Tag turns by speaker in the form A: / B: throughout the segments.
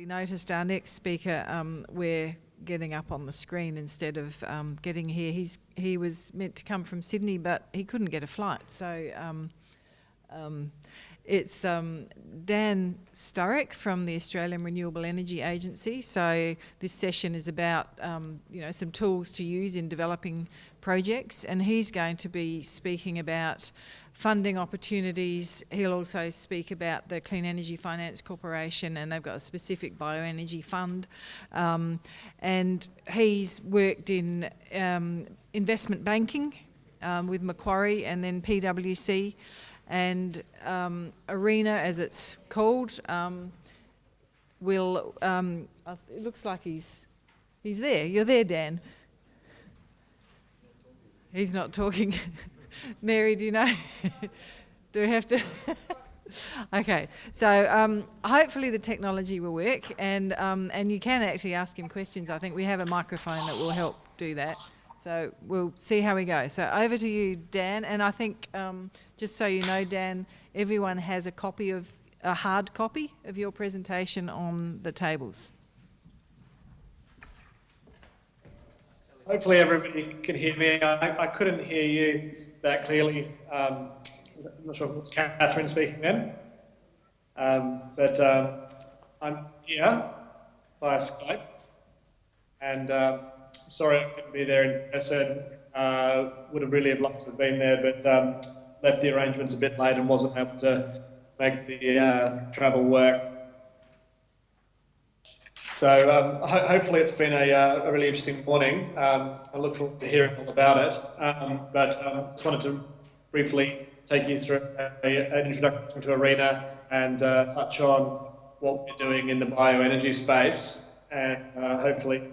A: Noticed our next speaker, we're getting up on the screen instead of getting here. He was meant to come from Sydney, but he couldn't get a flight. So it's Dan Sturrock from the Australian Renewable Energy Agency. So this session is about some tools to use in developing projects, and he's going to be speaking about funding opportunities. He'll also speak about the Clean Energy Finance Corporation, and they've got a specific bioenergy fund. And he's worked in investment banking with Macquarie and then PwC, and ARENA, as it's called, will. It looks like he's there. You're there, Dan. He's not talking. Mary, do you know? Do we have to? Okay, so hopefully the technology will work, and you can actually ask him questions. I think we have a microphone that will help do that. So we'll see how we go. So over to you, Dan. And I think, just so you know, Dan, everyone has a hard copy of your presentation on the tables.
B: Hopefully everybody can hear me. I couldn't hear you that clearly. I'm not sure if it was Catherine speaking then. But I'm here via Skype. And sorry I couldn't be there in person. Would have really loved to have been there, but left the arrangements a bit late and wasn't able to make the travel work. So hopefully it's been a really interesting morning. I look forward to hearing all about it. But just wanted to briefly take you through an introduction to ARENA and touch on what we're doing in the bioenergy space, and hopefully,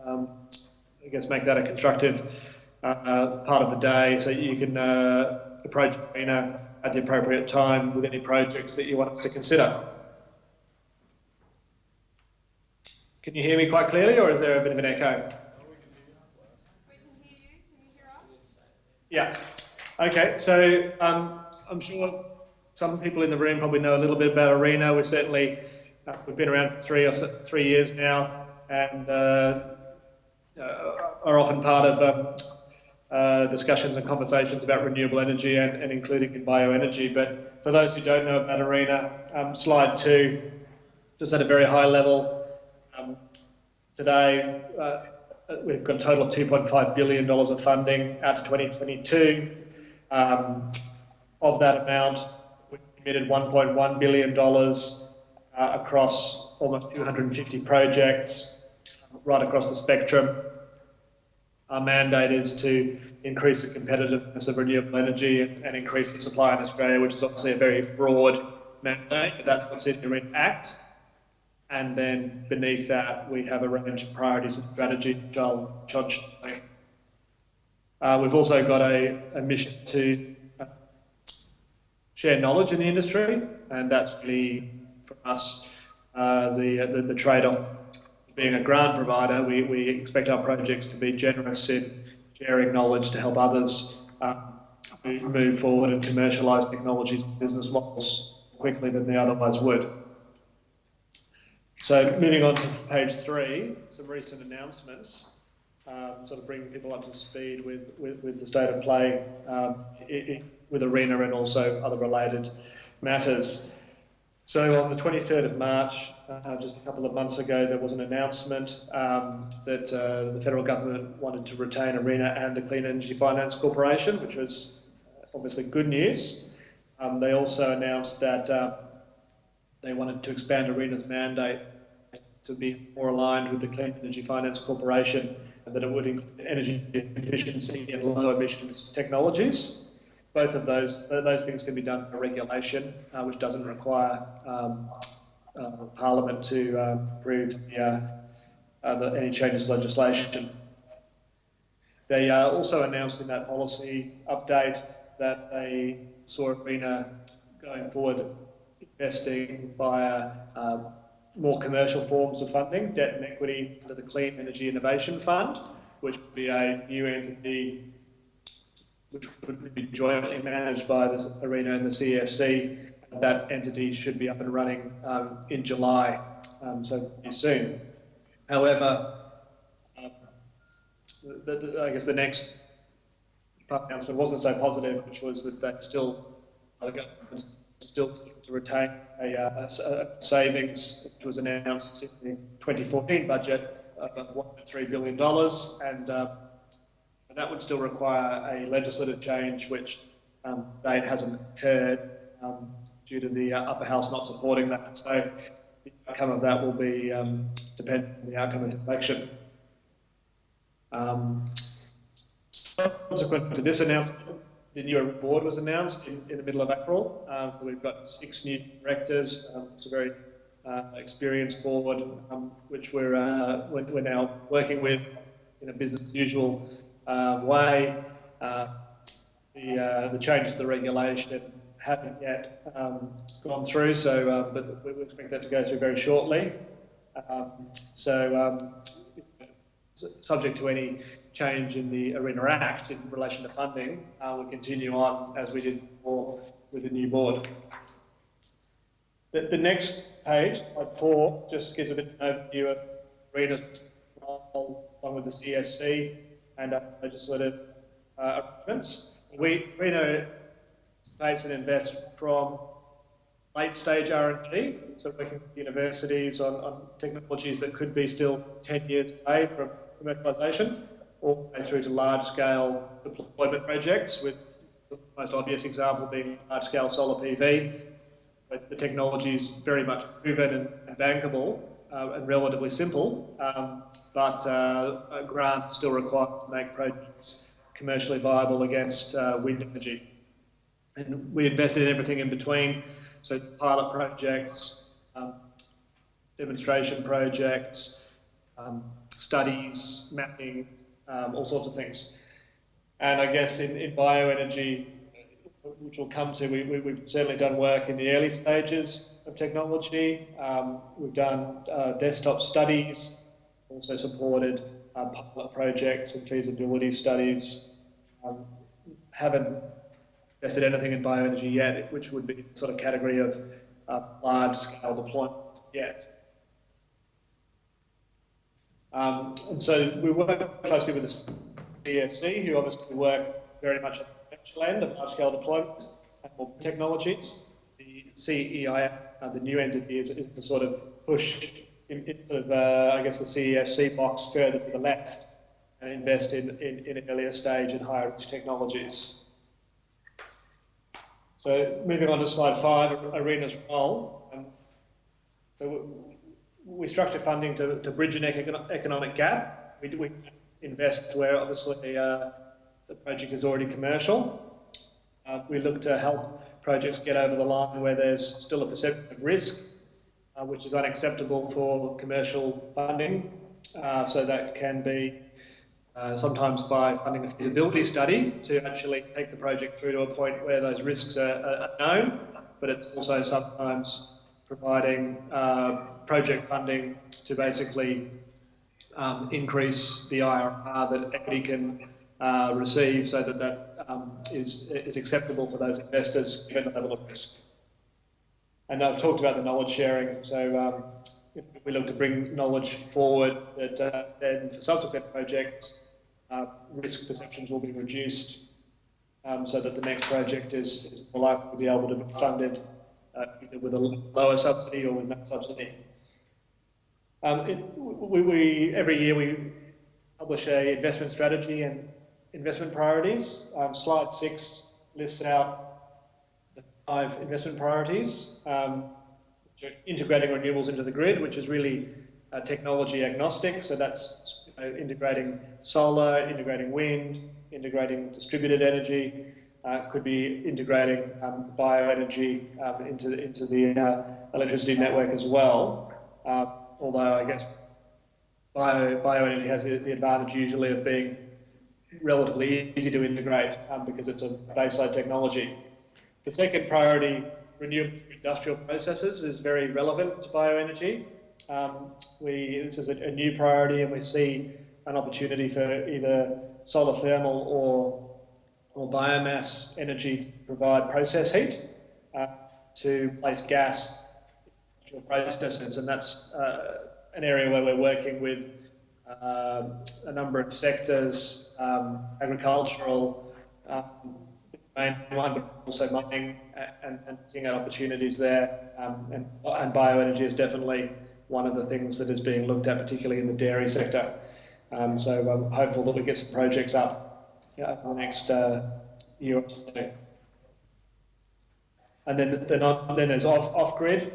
B: I guess, make that a constructive part of the day so you can approach ARENA at the appropriate time with any projects that you want us to consider. Can you hear me quite clearly, or is there a bit of an echo?
C: We can hear you. Can you hear us?
B: Yeah. Okay. So I'm sure some people in the room probably know a little bit about ARENA. We've been around for 3 years now, and are often part of discussions and conversations about renewable energy and including in bioenergy. But for those who don't know about ARENA, slide 2, just at a very high level. Today, we've got a total of $2.5 billion of funding out to 2022. Of that amount, we've committed $1.1 billion across almost 250 projects right across the spectrum. Our mandate is to increase the competitiveness of renewable energy and increase the supply in Australia, which is obviously a very broad mandate, but that's what's in the REN Act. And then beneath that, we have a range of priorities and strategies, which I'll touch on. We've also got a mission to share knowledge in the industry, and that's really, for us, the trade-off. Being a grant provider, we expect our projects to be generous in sharing knowledge to help others move forward and commercialise technologies and business models quickly than they otherwise would. So moving on to page 3, some recent announcements, sort of bringing people up to speed with the state of play with ARENA and also other related matters. So on the 23rd of March, just a couple of months ago, there was an announcement that the federal government wanted to retain ARENA and the Clean Energy Finance Corporation, which was obviously good news. They also announced that they wanted to expand ARENA's mandate to be more aligned with the Clean Energy Finance Corporation, and that it would include energy efficiency and low emissions technologies. Both of those things can be done by regulation, which doesn't require Parliament to approve any changes to legislation. They also announced in that policy update that they saw ARENA going forward investing via more commercial forms of funding, debt and equity under the Clean Energy Innovation Fund, which would be a new entity which would be jointly managed by the ARENA and the CEFC. That entity should be up and running in July so pretty soon. However, I guess the next announcement wasn't so positive, which was that the government still to retain a savings, which was announced in the 2014 budget of $1.3 billion, and that would still require a legislative change, which date hasn't occurred due to the upper house not supporting that. So the outcome of that will be dependent on the outcome of the election. Subsequent to this announcement, the new board was announced in the middle of April. So we've got 6 new directors. It's a very experienced board, which we're now working with in a business as usual way. The changes to the regulation haven't yet gone through, so but we expect that to go through very shortly. Subject to any change in the ARENA Act in relation to funding, we'll continue on as we did before with the new board. The next page, slide 4, just gives a bit of an overview of ARENA's role along with the CFC and legislative arrangements. ARENA participates and invests from late stage R&D, so working with universities on technologies that could be still 10 years away from commercialisation, all the way through to large-scale deployment projects, with the most obvious example being large-scale solar PV. But the technology is very much proven and bankable and relatively simple, but a grant is still required to make projects commercially viable against wind energy. And we invested in everything in between, so pilot projects, demonstration projects, studies, mapping, all sorts of things. And I guess in bioenergy, which we'll come to, we've certainly done work in the early stages of technology. We've done desktop studies, also supported pilot projects and feasibility studies. Haven't invested anything in bioenergy yet, which would be sort of category of large-scale deployment yet. And so we work closely with the CFC, who obviously work very much at the commercial end of large-scale deployment and more technologies. The CEIF, the new entity, is to sort of push I guess the CEFC box further to the left and invest in an earlier stage and higher risk technologies. So moving on to slide 5, ARENA's role. So we structure funding to bridge an economic gap. We invest where obviously the project is already commercial. We look to help projects get over the line where there's still a perception of risk, which is unacceptable for commercial funding. So that can be sometimes by funding a feasibility study to actually take the project through to a point where those risks are known, but it's also sometimes providing project funding to basically increase the IRR that equity can receive, so that is acceptable for those investors given the level of risk. And I've talked about the knowledge sharing, so we look to bring knowledge forward that then for subsequent projects, risk perceptions will be reduced so that the next project is more likely to be able to be funded either with a lower subsidy or with no subsidy. Every year we publish an investment strategy and investment priorities. Slide 6 lists out the 5 investment priorities. Integrating renewables into the grid, which is really technology agnostic, so that's integrating solar, integrating wind, integrating distributed energy, could be integrating bioenergy into the electricity network as well. Although I guess bioenergy has the advantage usually of being relatively easy to integrate because it's a baseload technology. The second priority, renewable industrial processes, is very relevant to bioenergy. This is a new priority, and we see an opportunity for either solar thermal or biomass energy to provide process heat to place gas industrial processes, and that's an area where we're working with a number of sectors, agricultural, main one, but also mining, and looking at opportunities there. And bioenergy is definitely one of the things that is being looked at, particularly in the dairy sector. So I'm hopeful that we get some projects up over the next year or so. And then there's off-grid,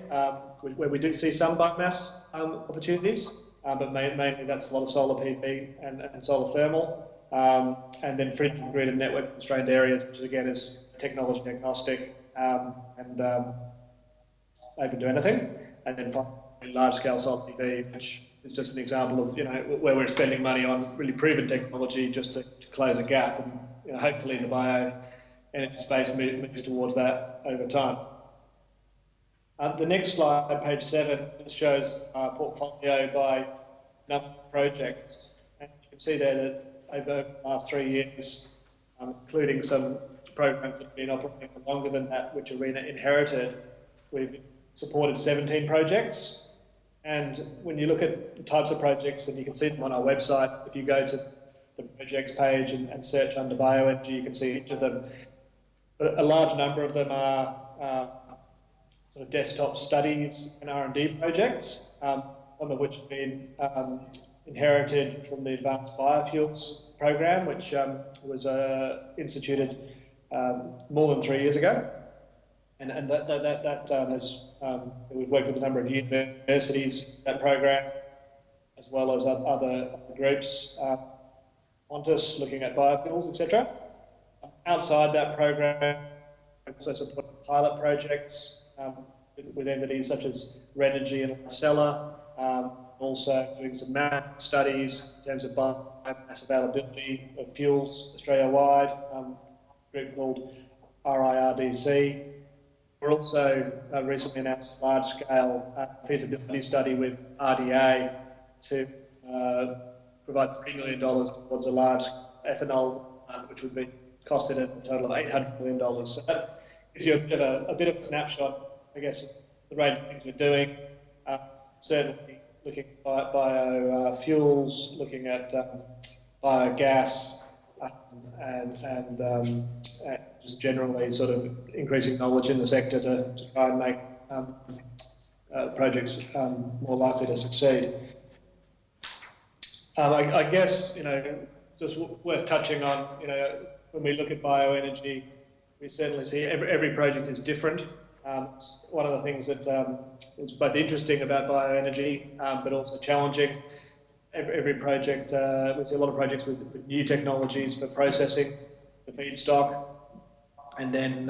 B: where we do see some biomass opportunities, but mainly that's a lot of solar PV and solar thermal. And then free grid and network constrained areas, which again is technology agnostic and open to anything. And then finally, large-scale solar PV, which is just an example of where we're spending money on really proven technology just to close a gap, and hopefully the bioenergy space moves towards that over time. The next slide, page 7, shows our portfolio by number of projects, and you can see there that over the last 3 years, including some programs that have been operating for longer than that, which Arena inherited, we've supported 17 projects. And when you look at the types of projects, and you can see them on our website, if you go to the projects page and search under bioenergy, you can see each of them. But a large number of them are sort of desktop studies and R&D projects, some of which have been inherited from the Advanced Biofuels program, which was instituted more than 3 years ago. And that has, we've worked with a number of universities, that program, as well as other groups, Qantas, looking at biofuels, etc. Outside that program, we also support pilot projects with entities such as RenewablesSA and RenewablesSA, also doing some map studies in terms of biomass availability of fuels Australia-wide, a group called RIRDC. We're also recently announced a large-scale feasibility study with RDA to provide $3 million towards a large ethanol plant, which would be costed at a total of $800 million. So that gives you a bit of a snapshot, I guess, the range of things we're doing. Certainly looking at biofuels, looking at biogas, and just generally sort of increasing knowledge in the sector to try and make projects more likely to succeed. I guess, just worth touching on, when we look at bioenergy, we certainly see every project is different. One of the things that is both interesting about bioenergy, but also challenging. Every project, we see a lot of projects with new technologies for processing the feedstock, and then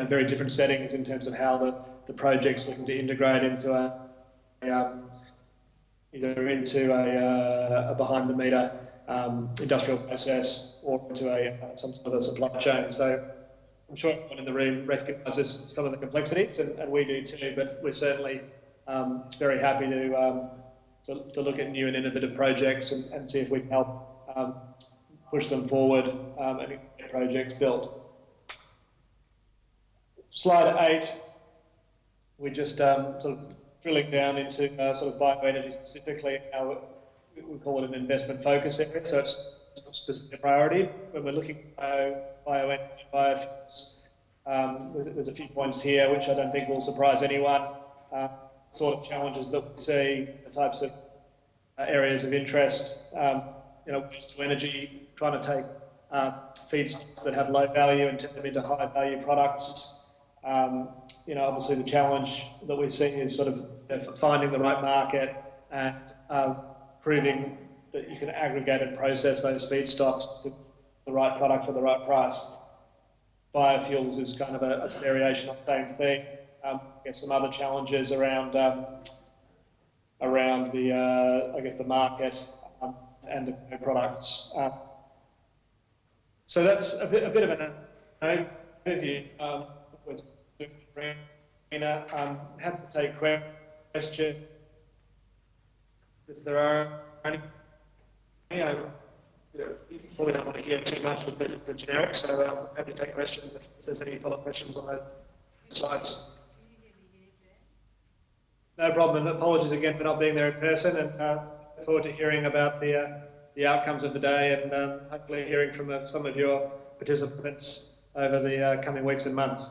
B: very different settings in terms of how the project's looking to integrate into either into a behind-the-meter industrial process or into some sort of a supply chain. So I'm sure everyone in the room recognises some of the complexities, and we do too, but we're certainly very happy to look at new and innovative projects and see if we can help push them forward and get projects built. Slide 8, we just sort of drilling down into sort of bioenergy specifically, how we call it an investment focus area, so it's a specific priority. When we're looking at bioenergy, biofuels, there's a few points here which I don't think will surprise anyone. Sort of challenges that we see, the types of areas of interest, waste to energy, trying to take feedstocks that have low value and turn them into high value products. Obviously the challenge that we see is sort of finding the right market and proving that you can aggregate and process those feedstocks to the right product for the right price. Biofuels is kind of a variation of the same thing. I guess some other challenges around the I guess the market and the products. So that's a bit of an overview. Happy to take questions if there are any. Probably don't want to hear too much of the generic, so I'm happy to take questions if there's any follow-up questions on those slides. No problem, and apologies again for not being there in person, and look forward to hearing about the outcomes of the day, and hopefully hearing from some of your participants over the coming weeks and months.